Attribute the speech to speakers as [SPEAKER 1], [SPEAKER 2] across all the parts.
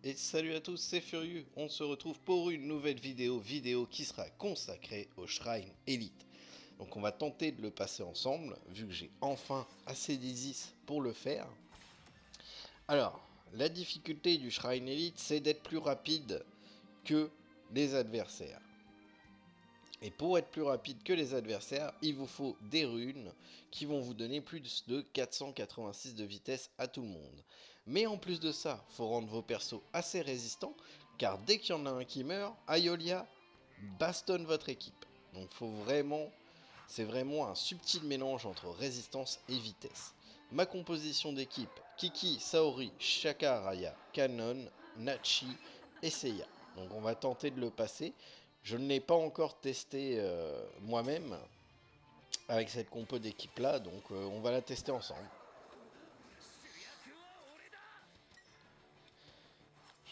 [SPEAKER 1] Et salut à tous, c'est Furieux. On se retrouve pour une nouvelle vidéo qui sera consacrée au Shrine Elite. Donc on va tenter de le passer ensemble, vu que j'ai enfin assez d'Isis pour le faire. Alors, la difficulté du Shrine Elite, c'est d'être plus rapide que les adversaires. Et pour être plus rapide que les adversaires, il vous faut des runes qui vont vous donner plus de 486 de vitesse à tout le monde. Mais en plus de ça, faut rendre vos persos assez résistants, car dès qu'il y en a un qui meurt, Aiolia bastonne votre équipe. Donc c'est vraiment un subtil mélange entre résistance et vitesse. Ma composition d'équipe, Kiki, Saori, Shaka, Raya, Kanon, Nachi et Seiya. Donc on va tenter de le passer. Je ne l'ai pas encore testé moi-même avec cette compo d'équipe là, donc on va la tester ensemble.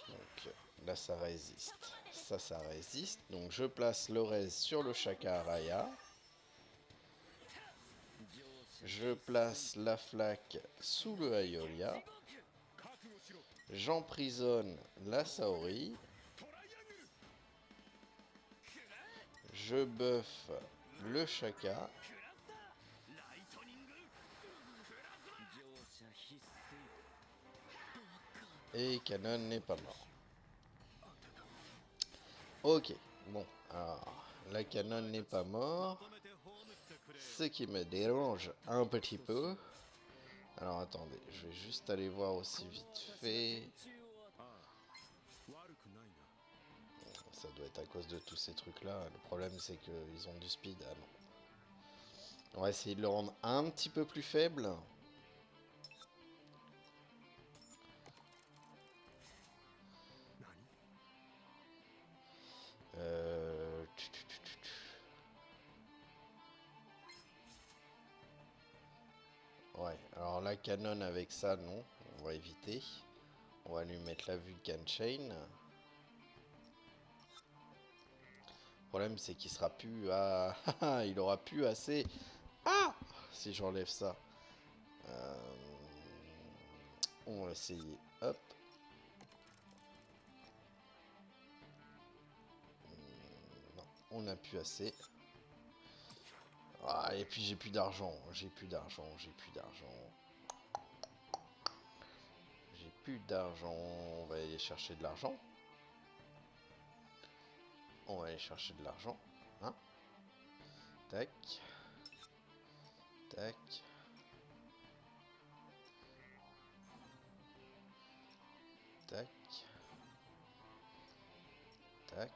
[SPEAKER 1] Donc là ça résiste, ça résiste. Donc je place le res sur le Shaka Raya. Je place la flaque sous le Aiolia. J'emprisonne la Saori. Je buff le Shaka. Et Kanon n'est pas mort. Ok, bon, alors la Kanon n'est pas mort. Ce qui me dérange un petit peu. Alors attendez, je vais juste aller voir aussi vite fait. Ça doit être à cause de tous ces trucs là. Le problème c'est qu'ils ont du speed. Ah non. On va essayer de le rendre un petit peu plus faible. Euh... Ouais, alors la canon avec ça, non. On va éviter. On va lui mettre la Vulcan Chain. Le problème c'est qu'il sera plus à... il aura plus assez... Ah, si j'enlève ça. Euh... On va essayer. Hop. Non, on n'a plus assez. Ah, et puis j'ai plus d'argent. J'ai plus d'argent. J'ai plus d'argent. On va aller chercher de l'argent. On va aller chercher de l'argent. Hein? Tac. Tac. Tac. Tac.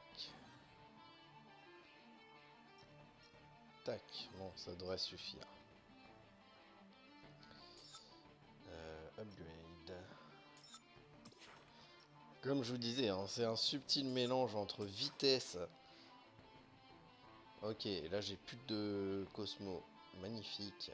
[SPEAKER 1] Tac. Bon, ça devrait suffire. Upgrade. Comme je vous disais, hein, c'est un subtil mélange entre vitesse. Ok, là j'ai plus de Cosmo. Magnifique.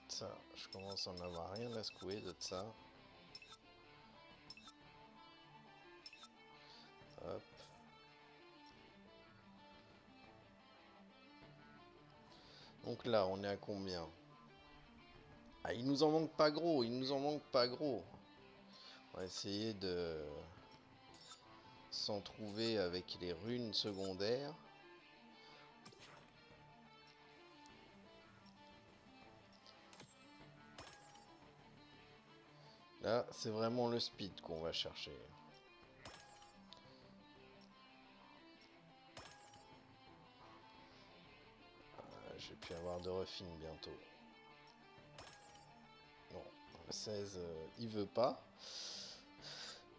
[SPEAKER 1] Ça, je commence à en avoir rien à secouer de ça. Hop. Donc là, on est à combien? Ah, il nous en manque pas gros, il nous en manque pas gros. On va essayer de s'en trouver avec les runes secondaires. Là, c'est vraiment le speed qu'on va chercher. Je vais plus avoir de refine bientôt. Bon, 16, il veut pas.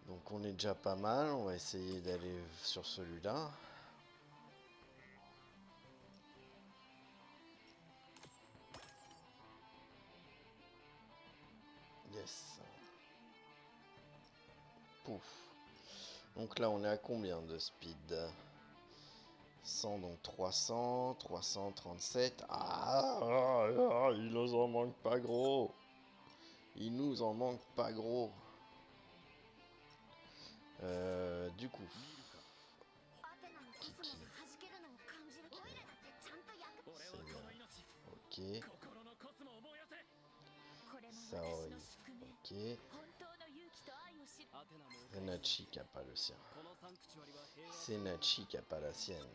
[SPEAKER 1] Donc on est déjà pas mal. On va essayer d'aller sur celui-là. Yes. Pouf. Donc là, on est à combien de speed? 100, donc 300, 337. Il nous en manque pas gros. Il nous en manque pas gros. Du coup, Ok. Saori. Ok. C'est Nachi qui a pas le sien. C'est Nachi qui a pas la sienne.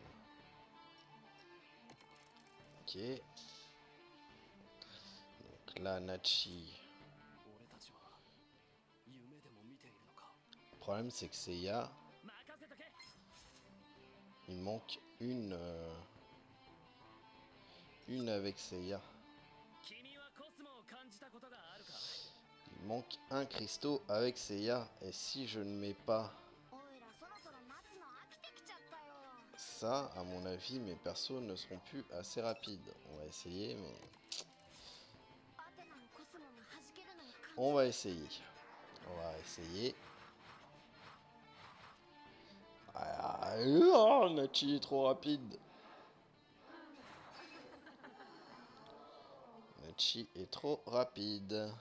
[SPEAKER 1] Ok. Donc là, Nachi. Le problème, c'est que Seiya, il manque une avec Seiya. Il manque un cristaux avec Seiya. Et si je ne mets pas ça, à mon avis, mes persos ne seront plus assez rapides. On va essayer, mais... On va essayer. On va essayer. Ah, oh, Nachi est trop rapide. Nachi est trop rapide.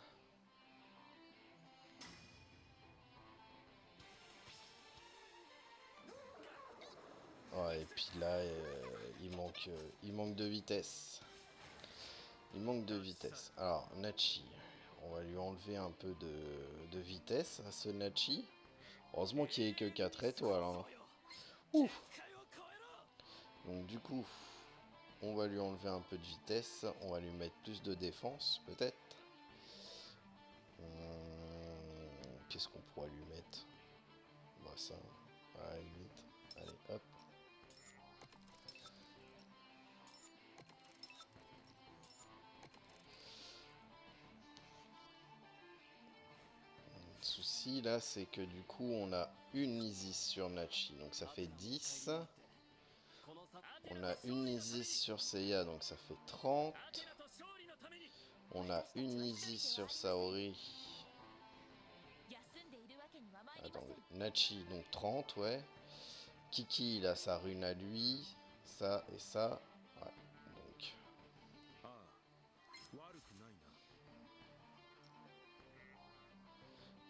[SPEAKER 1] Ouais, et puis là, il manque de vitesse. Il manque de vitesse. Alors, Nachi, on va lui enlever un peu de vitesse à ce Nachi. Heureusement qu'il n'y ait que 4 étoiles. Hein. Ouf. Donc du coup, on va lui enlever un peu de vitesse. On va lui mettre plus de défense, peut-être. Qu'est-ce qu'on pourrait lui mettre? Bah ça, à la limite. Allez, hop. Le souci là, c'est que du coup, on a une Isis sur Nachi, donc ça fait 10. On a une Isis sur Seiya, donc ça fait 30. On a une Isis sur Saori. Attendez, Nachi, donc 30, ouais. Kiki, il a sa rune à lui. Ça et ça. Ouais, donc.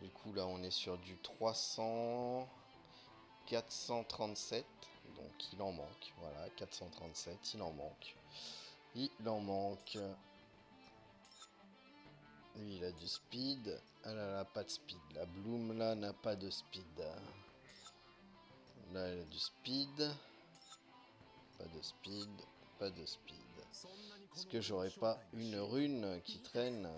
[SPEAKER 1] Du coup, là, on est sur du 300... 437. Donc, il en manque. Voilà, 437, il en manque. Il en manque. Lui, il a du speed. Elle n'a pas de speed. La Bloom, là, n'a pas de speed. Là, elle a du speed. Pas de speed. Pas de speed. Est-ce que j'aurais pas une rune qui traîne?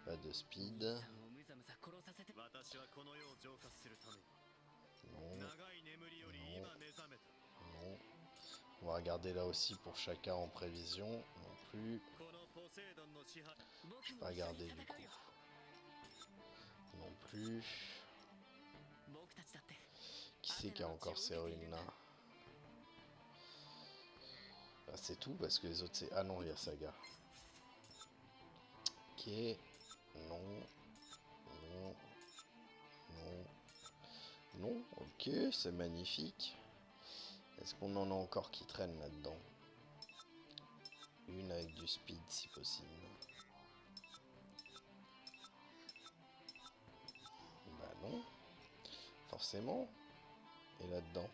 [SPEAKER 1] Pas de speed. Non. Non. Non. On va regarder là aussi pour chacun en prévision. Non plus. Je vais pas regarder du coup. Non plus. Qui c'est qui a encore ces runes là? Bah, c'est tout parce que les autres c'est... Ah non, il y a Saga. Ok. Non. Non. Non. Non. Ok, c'est magnifique. Est-ce qu'on en a encore qui traînent là-dedans? Une avec du speed si possible. Bah non. Forcément. Et là-dedans.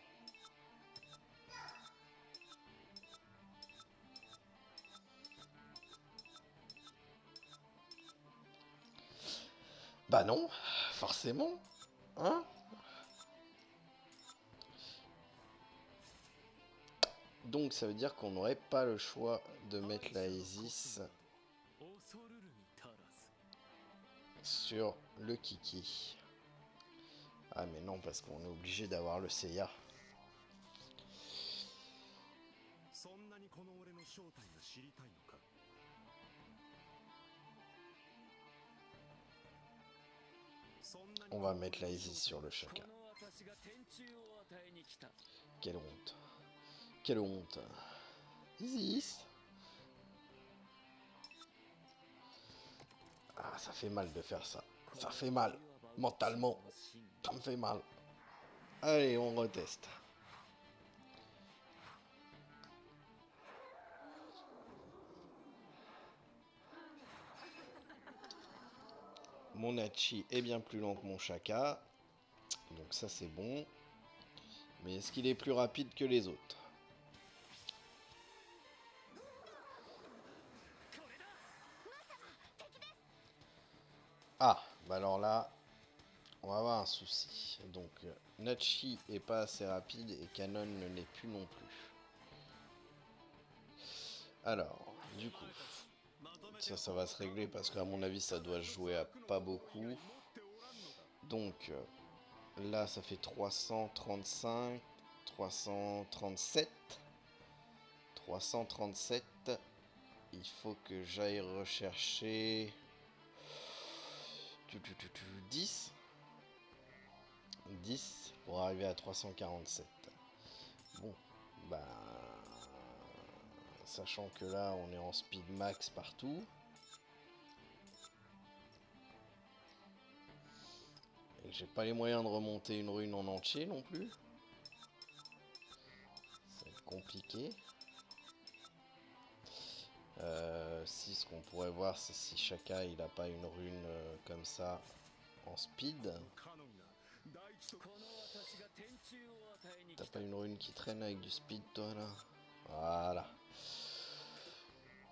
[SPEAKER 1] Bah non. Forcément. Hein? Donc ça veut dire qu'on n'aurait pas le choix de mettre la Isis sur le Kiki. Ah mais non, parce qu'on est obligé d'avoir le Seiya. On va mettre la Isis sur le Shaka. Quelle honte. Quelle honte. Isis. Ah, ça fait mal de faire ça. Ça fait mal. Mentalement. Ça me fait mal. Allez, on reteste. Mon Hachi est bien plus lent que mon Shaka. Donc ça c'est bon. Mais est-ce qu'il est plus rapide que les autres? Ah, bah alors là, on va avoir un souci. Donc, Nachi est pas assez rapide et Canon ne l'est plus non plus. Alors, du coup, ça va se régler parce qu'à mon avis, ça doit se jouer à pas beaucoup. Donc, là, ça fait 335, 337. 337. Il faut que j'aille rechercher 10. 10 pour arriver à 347. Bon, bah, sachant que là, on est en speed max partout. Et que j'ai pas les moyens de remonter une rune en entier non plus. C'est compliqué. Si ce qu'on pourrait voir, c'est si Shaka il a pas une rune comme ça en speed. T'as pas une rune qui traîne avec du speed toi là? Voilà.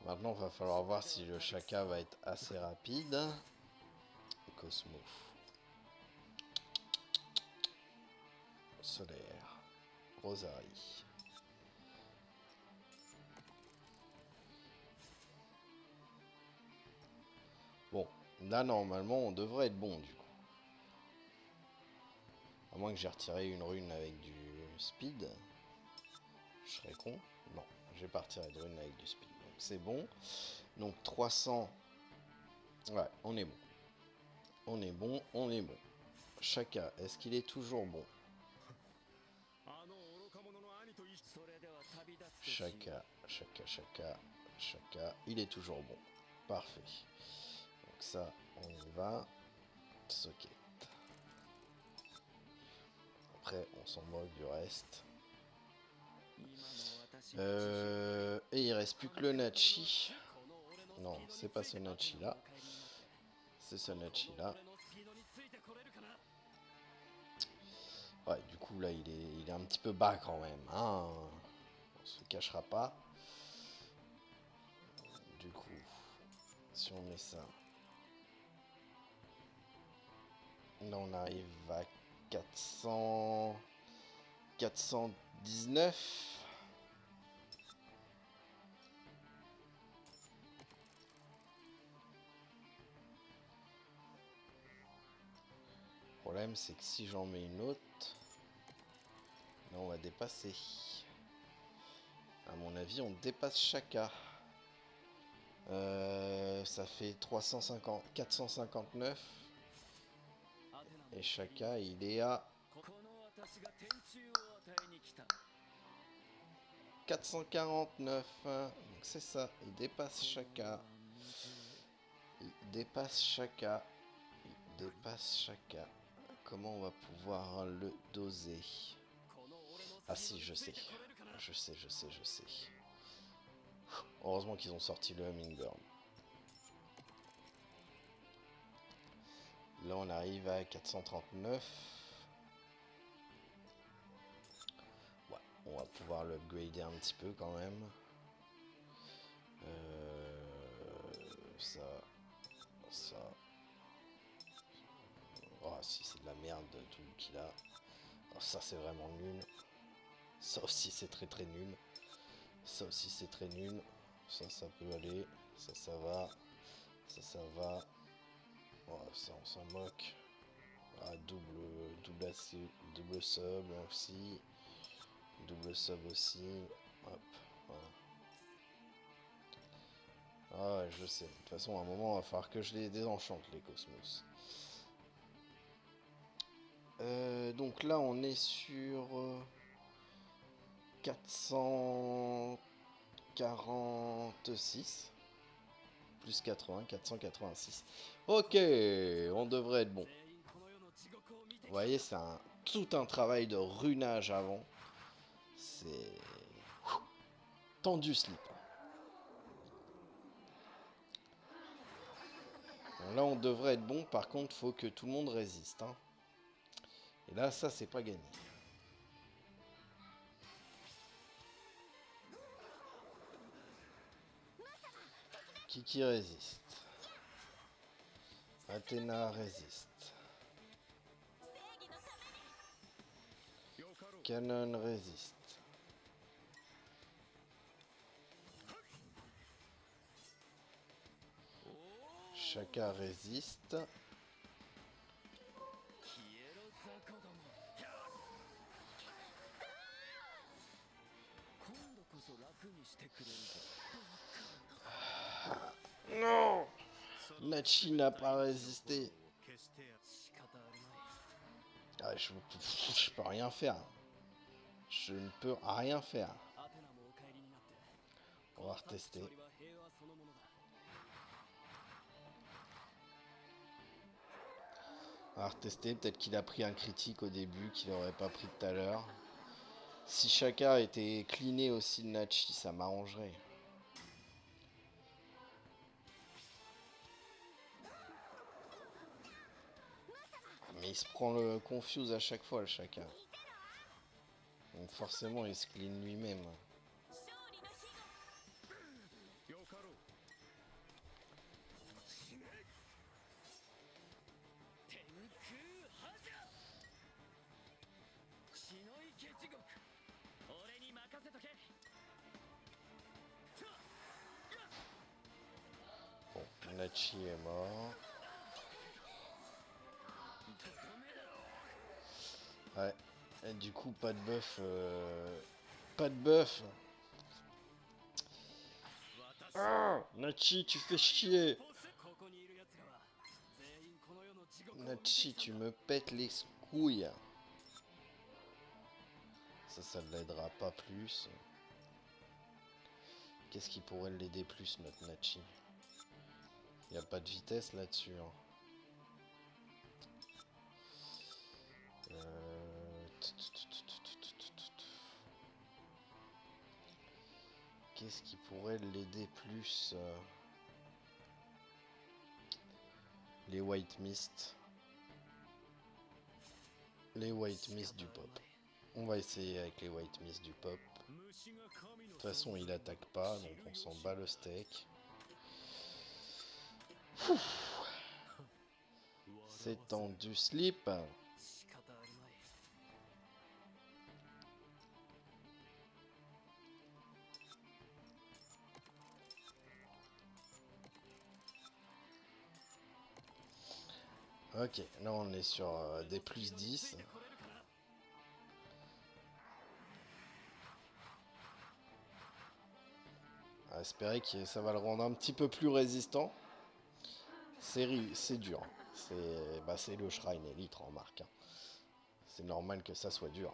[SPEAKER 1] Maintenant va falloir voir si le Shaka va être assez rapide. Cosmo. Solaire. Rosary. Bon, là normalement on devrait être bon du coup. À moins que j'ai retiré une rune avec du speed. Je serais con. Non, j'ai pas retiré de rune avec du speed. Donc c'est bon. Donc 300. Ouais, on est bon. On est bon, on est bon. Shaka, est-ce qu'il est toujours bon? Shaka, Shaka, il est toujours bon. Parfait. Donc ça, on y va. Socket. Après, on s'en moque du reste. Et il reste plus que le Nachi. Non, c'est pas ce Nachi là. C'est ce Nachi là. Ouais, du coup là il est un petit peu bas quand même. Hein, on se cachera pas. Du coup, si on met ça. Là on arrive à 400... 419. Le problème c'est que si j'en mets une autre, là on va dépasser. À mon avis on dépasse Shaka. Ça fait 350, 459. Et Shaka il est à 449. Donc c'est ça, il dépasse Shaka. Il dépasse Shaka. Il dépasse Shaka. Comment on va pouvoir le doser? Ah si, je sais. Je sais. Heureusement qu'ils ont sorti le Hummingbird. Là on arrive à 439. Ouais, on va pouvoir l'upgrader un petit peu quand même. Ça. Oh si c'est de la merde tout qu'il a. Oh, ça c'est vraiment nul. Ça aussi c'est très nul. Ça aussi c'est très nul. Ça peut aller. Ça va. Ça va. Oh, ça on s'en moque. Ah, double sub aussi. Double sub aussi. Hop. Voilà. Ah ouais, je sais. De toute façon, à un moment, il va falloir que je les désenchante, les Cosmos. Donc là, on est sur 446. Plus 80, 486. Ok, on devrait être bon. Vous voyez, c'est tout un travail de runage avant. C'est tendu slip. Donc là, on devrait être bon. Par contre, faut que tout le monde résiste. Hein. Et là, ça, c'est pas gagné. Qui résiste? Athéna résiste. Canon résiste. Shaka résiste. Non! Nachi n'a pas résisté. Ah, je peux rien faire. Je ne peux rien faire. On va retester. On va retester. Peut-être qu'il a pris un critique au début qu'il n'aurait pas pris tout à l'heure. Si Shaka était cleané aussi de Nachi, ça m'arrangerait. Mais il se prend le confuse à chaque fois, le Shaka. Donc forcément, il se clean lui-même. Bon, Nachi est mort. Ouais. Et du coup, pas de buff. Pas de buff. Ah, Nachi, tu fais chier. Nachi, tu me pètes les couilles. Ça ne l'aidera pas plus. Qu'est-ce qui pourrait l'aider plus, notre Nachi? Il n'y a pas de vitesse là-dessus. Hein. Qu'est-ce qui pourrait l'aider plus? Les White Mist. Les White Mist du pop. On va essayer avec les White Mist du pop. De toute façon, il attaque pas, donc on s'en bat le steak. C'est temps du slip. Ok, là on est sur des plus 10. À espérer que ça va le rendre un petit peu plus résistant. C'est dur. C'est le Shrine Elite, remarque. Hein. C'est normal que ça soit dur.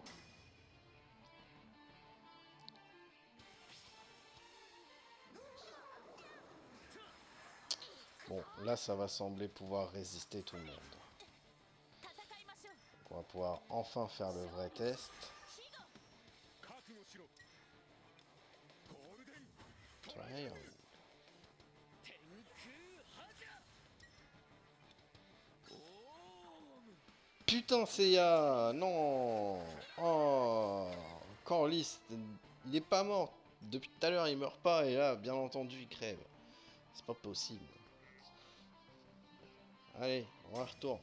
[SPEAKER 1] Bon, là ça va sembler pouvoir résister tout le monde. Donc, on va pouvoir enfin faire le vrai test. Triangle. Putain, Seiya! Non! Oh! Corlys, il est pas mort. Depuis tout à l'heure, il meurt pas. Et là, bien entendu, il crève. C'est pas possible. Allez, on retourne.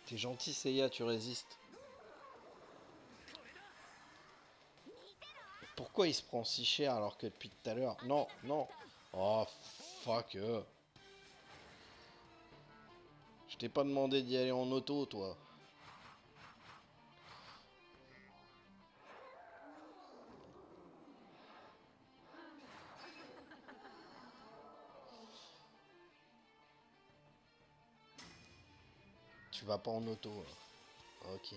[SPEAKER 1] T'es gentil, Seiya, tu résistes. Pourquoi il se prend si cher alors que depuis tout à l'heure... Non, non. Oh, fuck. Je t'ai pas demandé d'y aller en auto, toi. Tu vas pas en auto. Là. Ok.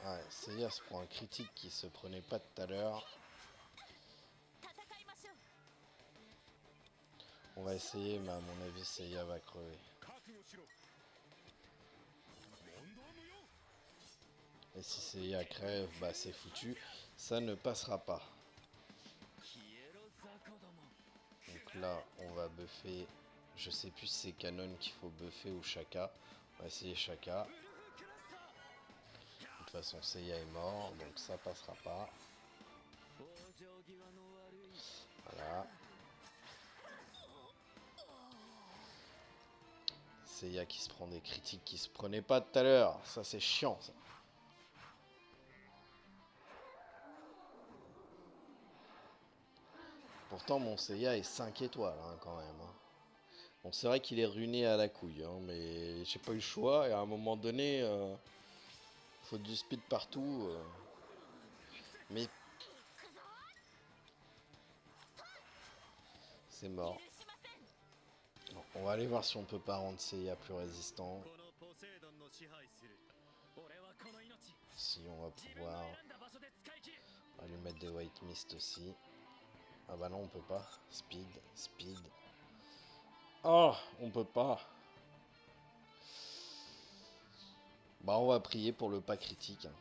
[SPEAKER 1] Ouais, Seiya se prend un critique qui se prenait pas tout à l'heure. On va essayer, mais à mon avis, Seiya va crever. Et si Seiya crève, bah c'est foutu. Ça ne passera pas. Donc là, on va buffer. Je sais plus si c'est Canon qu'il faut buffer ou Shaka. On va essayer Shaka. De toute façon, Seiya est mort, donc ça passera pas. Voilà. Seiya qui se prend des critiques qui se prenaient pas tout à l'heure. Ça, c'est chiant, ça. Pourtant, mon Seiya est 5 étoiles, hein, quand même. Hein. Bon, c'est vrai qu'il est ruiné à la couille, hein, mais j'ai pas eu le choix. Et à un moment donné, faut du speed partout. Mais c'est mort. Bon, on va aller voir si on peut pas rendre Seiya plus résistant. Si on va pouvoir. On va lui mettre des white mist aussi. Ah bah non, on peut pas. Speed, speed. Oh, on peut pas. Bah on va prier pour le pas critique. Hein.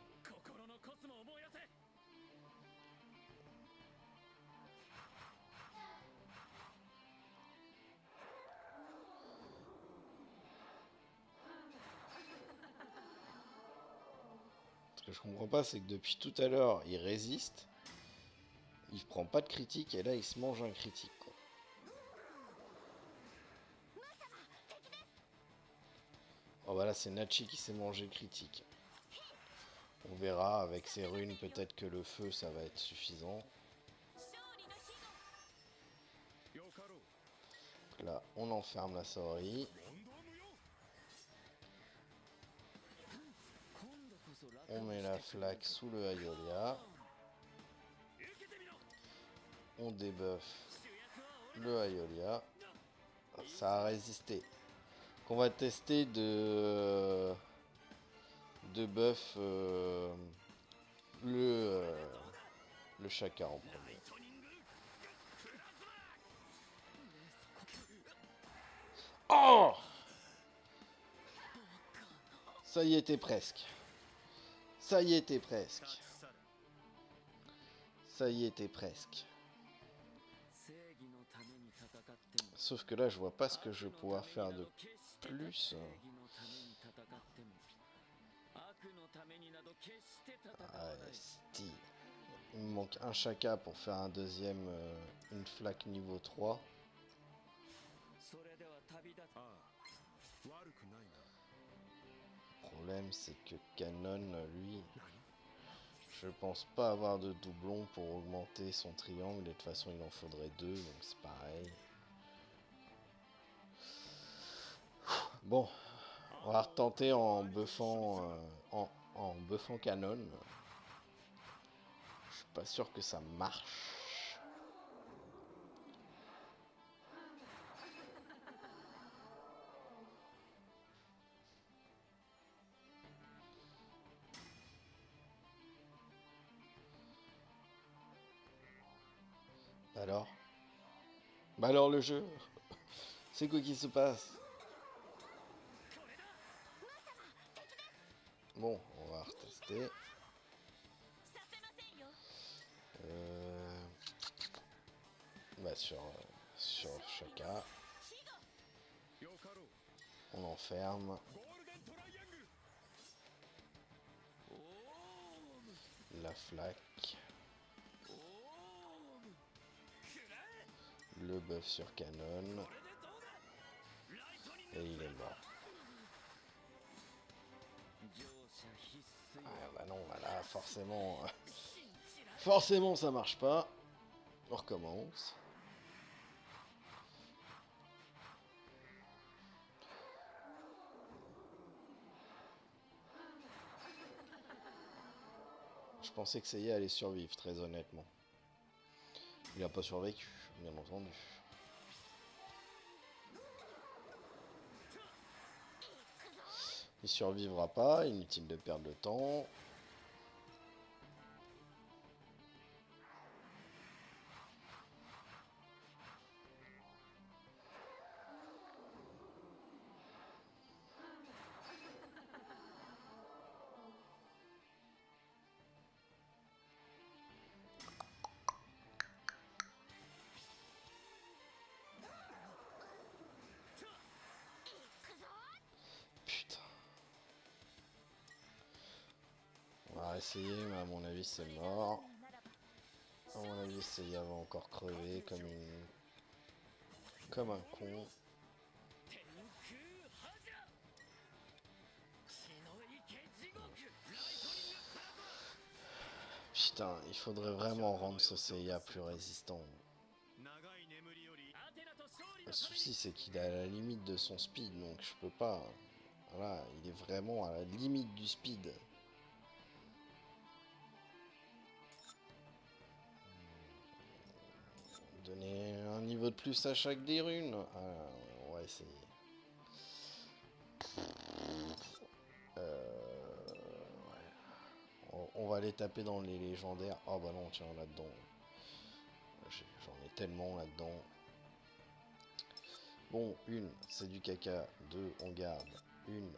[SPEAKER 1] Ce que je comprends pas, c'est que depuis tout à l'heure, il résiste. Il prend pas de critique et là il se mange un critique. Quoi. Oh bah là c'est Nachi qui s'est mangé le critique. On verra avec ses runes, peut-être que le feu ça va être suffisant. Donc là on enferme la Saori. On met la flaque sous le Aiolia. On débuffe le Aiolia. Ça a résisté. Qu'on va tester de buff le Chaka en premier. Oh! Ça y était presque. Ça y était presque. Ça y était presque. Sauf que là, je vois pas ce que je vais pouvoir faire de plus. Ah, Steve. Il me manque un Chaka pour faire un deuxième, une flaque niveau 3. Le problème, c'est que Canon, lui, je pense pas avoir de doublon pour augmenter son triangle. Et de toute façon, il en faudrait 2, donc c'est pareil. Bon, on va retenter en buffant, en buffant Canon. Je suis pas sûr que ça marche. Alors? Bah alors le jeu? C'est quoi qui se passe? Bon, on va retester. Bah sur Chaka. On enferme. La flaque. Le buff sur Canon. Et il est mort. Ah bah non, voilà, forcément... forcément ça marche pas. On recommence. Je pensais que Seiya allait survivre, très honnêtement. Il n'a pas survécu, bien entendu. Il survivra pas, inutile de perdre le temps. Putain. On va essayer, mais à mon avis c'est mort. À mon avis, Seiya va encore crever comme un con. Putain, il faudrait vraiment rendre ce Seiya plus résistant. Le souci, c'est qu'il est à la limite de son speed, donc je peux pas. Voilà, il est vraiment à la limite du speed. Donner un niveau de plus à chaque des runes. Ah, on va essayer. Ouais. On va aller taper dans les légendaires. Oh bah non, tiens, là-dedans. J'en ai tellement là-dedans. Bon, une, c'est du caca. Deux, on garde. Une.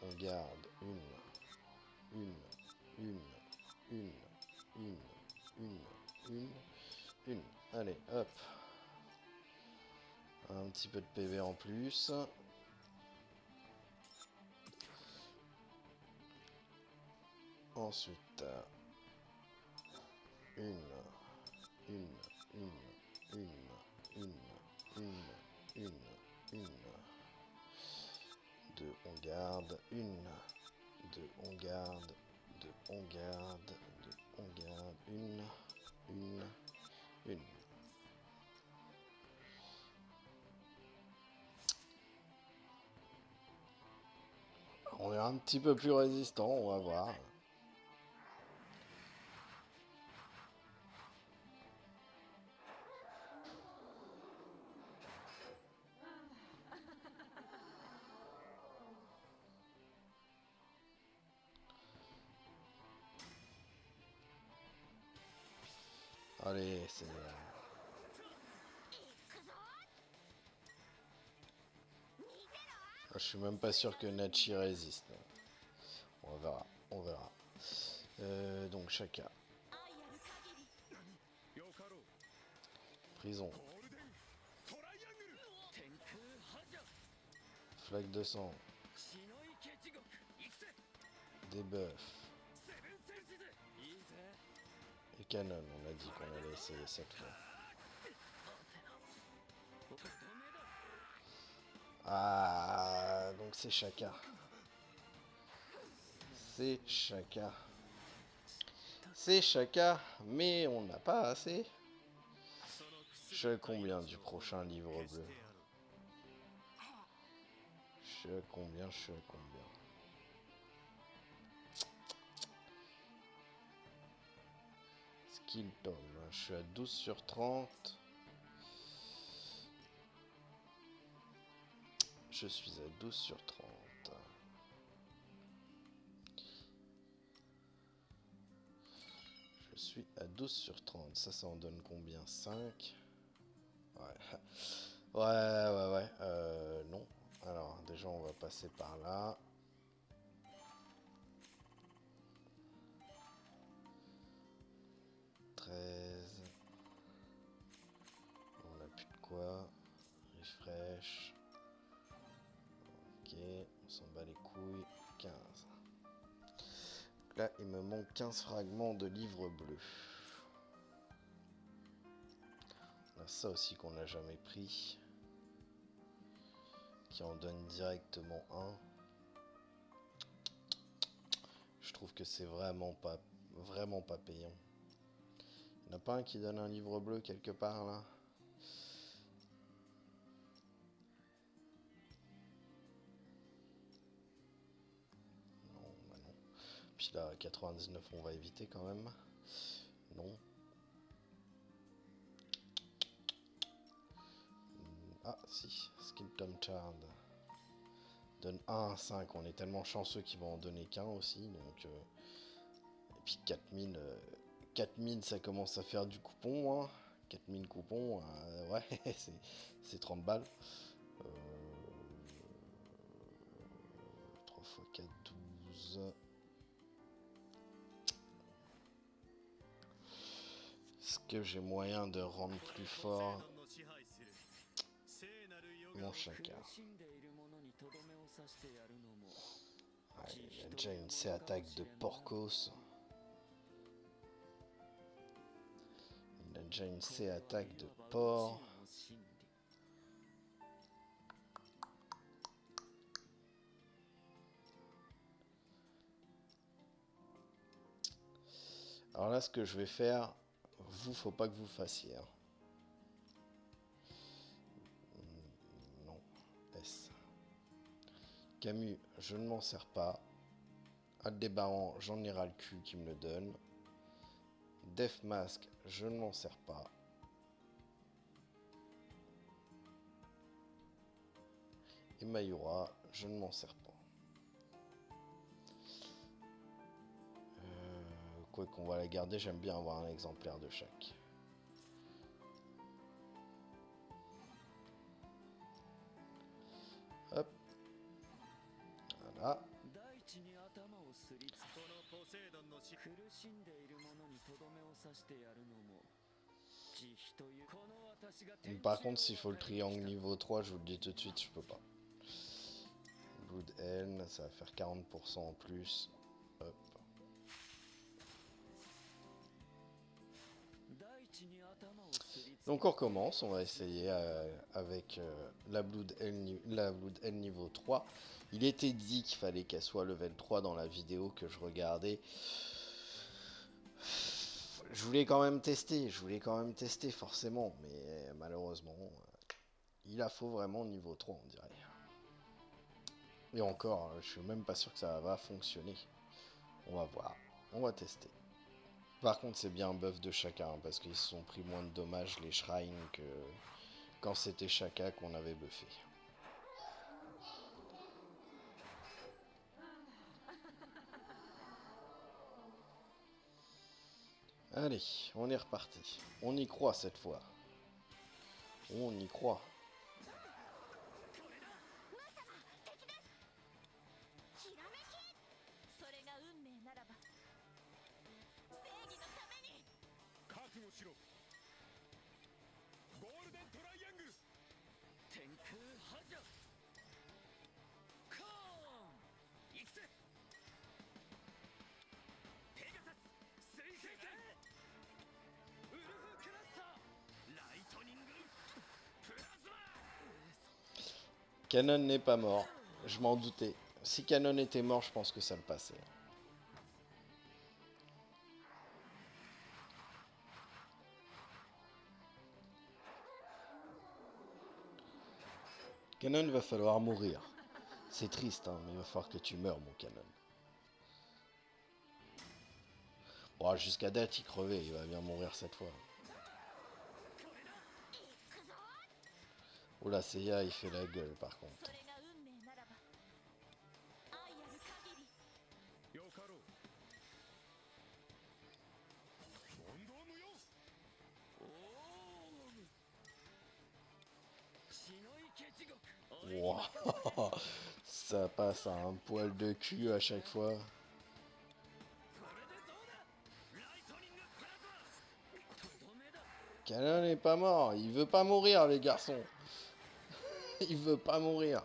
[SPEAKER 1] On garde. Une. Une. Une. Allez, hop. Un petit peu de PV en plus. Ensuite, une, deux, on garde, deux, on garde, deux, on garde, deux, on garde, une. On est un petit peu plus résistant, on va voir. Allez, c'est... Je suis même pas sûr que Nachi résiste. On verra, on verra. Donc Shaka. Prison. Flaque de sang. Debuff. Et canon, on a dit qu'on allait essayer cette fois. Ah, donc c'est Shaka. C'est Shaka. C'est Shaka, mais on n'a pas assez. Je suis à combien du prochain livre bleu? Je suis à combien? Skill Tom, je suis à 12 sur 30. Je suis à 12 sur 30. Je suis à 12 sur 30. Ça en donne combien? 5. Ouais. Ouais. Non. Alors, déjà, on va passer par là. On a plus de quoi. Refresh. Ok, on s'en bat les couilles. 15. Là, il me manque 15 fragments de livre bleu. On a ça aussi qu'on n'a jamais pris. Qui en donne directement un. Je trouve que c'est vraiment pas payant. Il n'y en a pas un qui donne un livre bleu quelque part là? Non, bah non. Puis là, 99, on va éviter quand même. Non. Ah, si. Skill Tom Chard. Donne 1 à 5. On est tellement chanceux qu'ils vont en donner qu'un aussi. Donc, et puis 4000, 4000, ça commence à faire du coupon. Hein. 4000 coupons, ouais, c'est 30 balles. 3 x 4, 12. Est-ce que j'ai moyen de rendre plus fort mon Shaka? Ouais, il a déjà une C-attaque de Porcos. Il a déjà une C attaque de porc. Alors là, ce que je vais faire, vous, faut pas que vous fassiez. Hein. Non. S. Camus, je ne m'en sers pas. Aldébaran, j'en ai ras le cul qui me le donne. Def Mask, je ne m'en sers pas. Et Mayura, je ne m'en sers pas. Quoi qu'on va la garder, j'aime bien avoir un exemplaire de chaque. Hop. Voilà. Par contre, s'il faut le triangle niveau 3, je vous le dis tout de suite, je peux pas. Blood Helm, ça va faire 40% en plus. Hop. Donc on recommence, on va essayer avec la Blood Helm niveau 3. Il était dit qu'il fallait qu'elle soit level 3 dans la vidéo que je regardais. Je voulais quand même tester forcément, mais malheureusement, il la faut vraiment niveau 3 on dirait. Et encore, je suis même pas sûr que ça va fonctionner. On va voir, on va tester. Par contre, c'est bien un buff de chacun, parce qu'ils se sont pris moins de dommages, les shrines, que quand c'était Shaka qu'on avait buffé. Allez, on est reparti. On y croit cette fois. On y croit. Canon n'est pas mort. Je m'en doutais. Si Canon était mort, je pense que ça le passait. Canon, va falloir mourir. C'est triste, hein, mais il va falloir que tu meurs, mon Canon. Bon, jusqu'à date, il crevait. Il va bien mourir cette fois. Oula, Seiya, il fait la gueule, par contre. Wow. Ça passe à un poil de cul à chaque fois. Canon n'est pas mort. Il veut pas mourir, les garçons. Il veut pas mourir.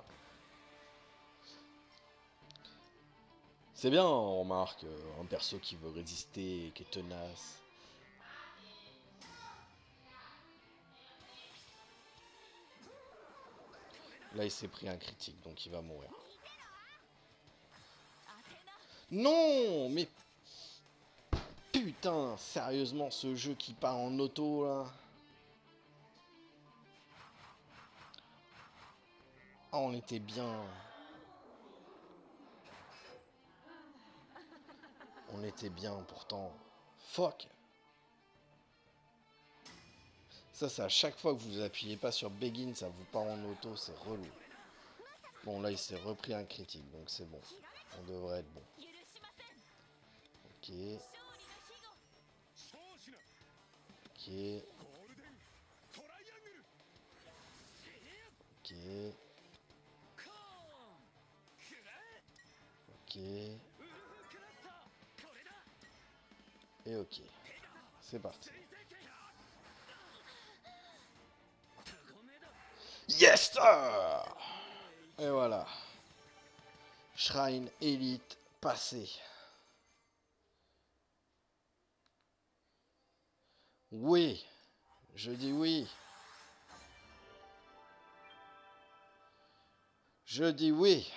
[SPEAKER 1] C'est bien, on remarque un perso qui veut résister, qui est tenace. Là, il s'est pris un critique, donc il va mourir. Non, mais... Putain, sérieusement, ce jeu qui part en auto, là. Oh, on était bien. On était bien, pourtant. Fuck. Ça, c'est à chaque fois que vous appuyez pas sur Begin, ça vous part en auto, c'est relou. Bon, là, il s'est repris un critique, donc c'est bon. On devrait être bon. Ok. Ok. Ok. Ok. Et ok. C'est parti. Yes sir. Et voilà. Shrine Elite passé. Oui. Je dis oui. Je dis oui.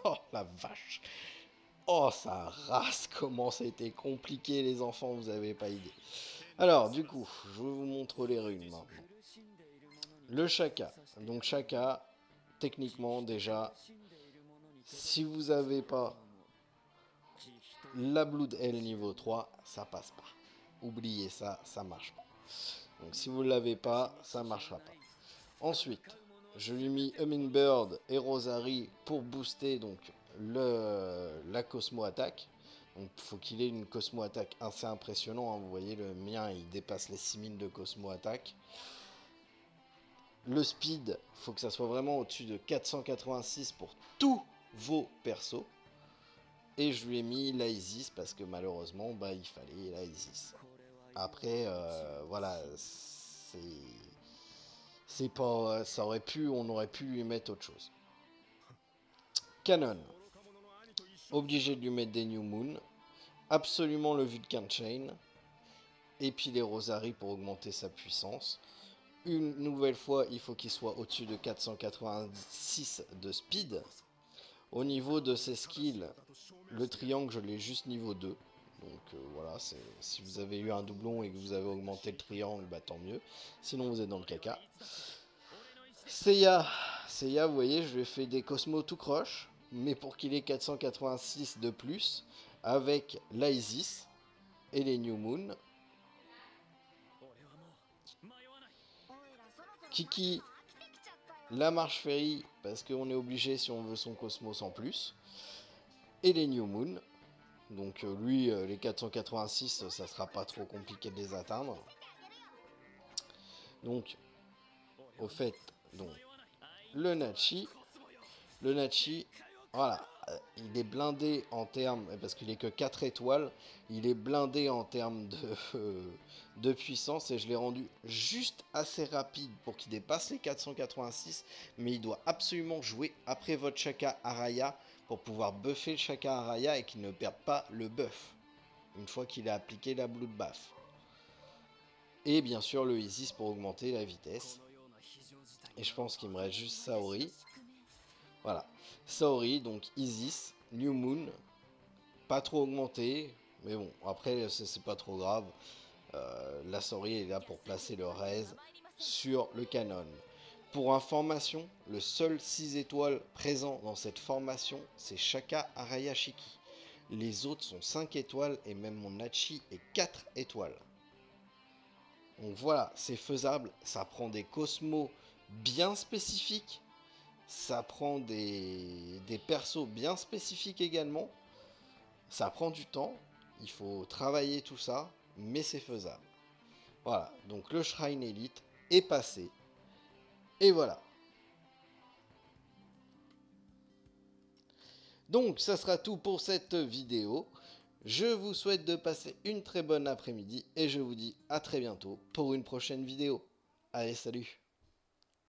[SPEAKER 1] Oh la vache. Oh ça rase, comment c'était compliqué les enfants, vous avez pas idée. Alors du coup, je vous montre les runes maintenant. Le Shaka. Donc Shaka, techniquement déjà, si vous avez pas la Blood Hell niveau 3, ça passe pas. Oubliez ça, ça marche pas. Donc si vous l'avez pas, ça marchera pas. Ensuite, je lui ai mis Hummingbird et Rosary pour booster donc la Cosmo Attack. Donc il faut qu'il ait une Cosmo Attack assez impressionnant. Hein. Vous voyez, le mien il dépasse les 6000 de Cosmo Attack. Le speed, il faut que ça soit vraiment au-dessus de 486 pour tous vos persos. Et je lui ai mis la Isis parce que malheureusement, bah, il fallait la Isis. Après, voilà, c'est pas, ça aurait pu, on aurait pu lui mettre autre chose. Canon, obligé de lui mettre des New Moon, absolument le Vulcan Chain, et puis les Rosary pour augmenter sa puissance. Une nouvelle fois, il faut qu'il soit au-dessus de 486 de speed. Au niveau de ses skills, le triangle, je l'ai juste niveau 2. Donc voilà, si vous avez eu un doublon et que vous avez augmenté le triangle, bah tant mieux. Sinon vous êtes dans le caca. Seiya, vous voyez, je lui ai fait des Cosmos tout croche. Mais pour qu'il ait 486 de plus, avec l'Isis et les New Moon. Kiki, la marche ferry, parce qu'on est obligé si on veut son Cosmos en plus. Et les New Moon. Donc lui, les 486, ça sera pas trop compliqué de les atteindre. Donc, au fait, donc, le Nachi, voilà, il est blindé en termes, parce qu'il est que 4 étoiles, il est blindé en termes de puissance, et je l'ai rendu juste assez rapide pour qu'il dépasse les 486, mais il doit absolument jouer après votre Shaka Araya pour pouvoir buffer le Shaka Araya et qu'il ne perde pas le buff, une fois qu'il a appliqué la Bloodbath. Et bien sûr le Isis pour augmenter la vitesse. Et je pense qu'il me reste juste Saori. Voilà. Saori, donc Isis, New Moon. Pas trop augmenté. Mais bon, après, c'est pas trop grave. La Saori est là pour placer le raise sur le canon. Pour information, le seul 6 étoiles présent dans cette formation, c'est Shaka Araya Shiki. Les autres sont 5 étoiles et même mon Nachi est 4 étoiles. Donc voilà, c'est faisable, ça prend des cosmos bien spécifiques, ça prend des persos bien spécifiques également, ça prend du temps, il faut travailler tout ça, mais c'est faisable. Voilà, donc le Shrine Elite est passé, et voilà. Donc ça sera tout pour cette vidéo. Je vous souhaite de passer une très bonne après-midi et je vous dis à très bientôt pour une prochaine vidéo. Allez, salut!